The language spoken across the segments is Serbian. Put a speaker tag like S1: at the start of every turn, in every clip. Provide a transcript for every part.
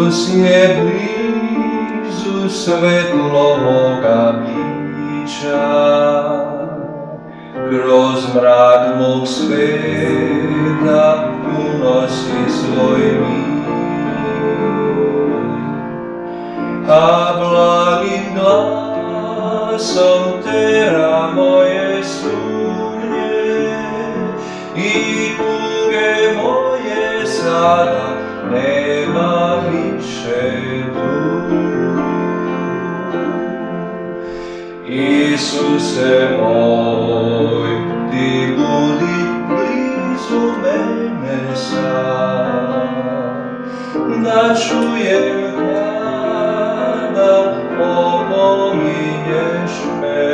S1: Isus je blizu svetloga bića, kroz mrak mog sveta unosi svoj mir, a blagim glasom tera moje sumnje i tuge moje sada nema više tu. Isuse moj, ti budi blizu mene sad, da čujem kada opominješ me,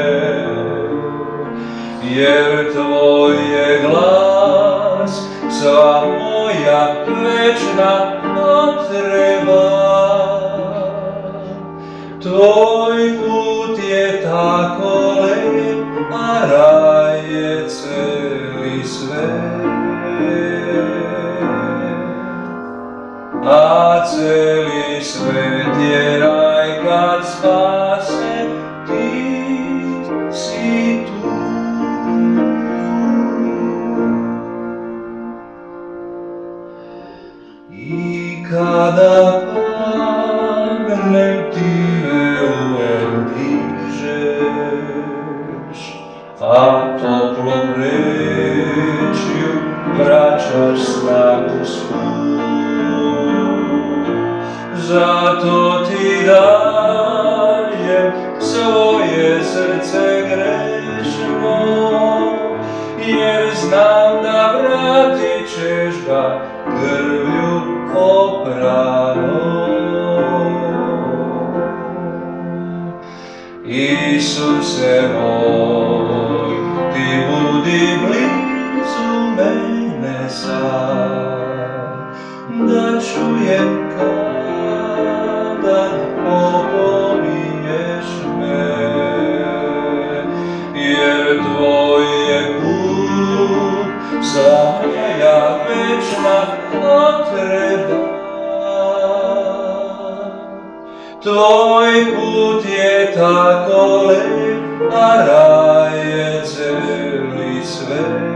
S1: jer tvoj je glas sva moja večna potreba. Tvoj put je tako lep, a raj je celi svet, a celi svet je raj kad spasen ti si tu. I kada padnem ti me uvek dižeš, a toplom rečju vraćaš snagu svu. Zato ti dajem svoje srce grešno, jer znam da vratit ćeš ga krvlju oprano. Isuse moj, ti budi blizu mene sad, da čujem kada opominješ me, jer tvoj je put za moja večna potreba. Tvoj put je tako lep, a raj je celi svet,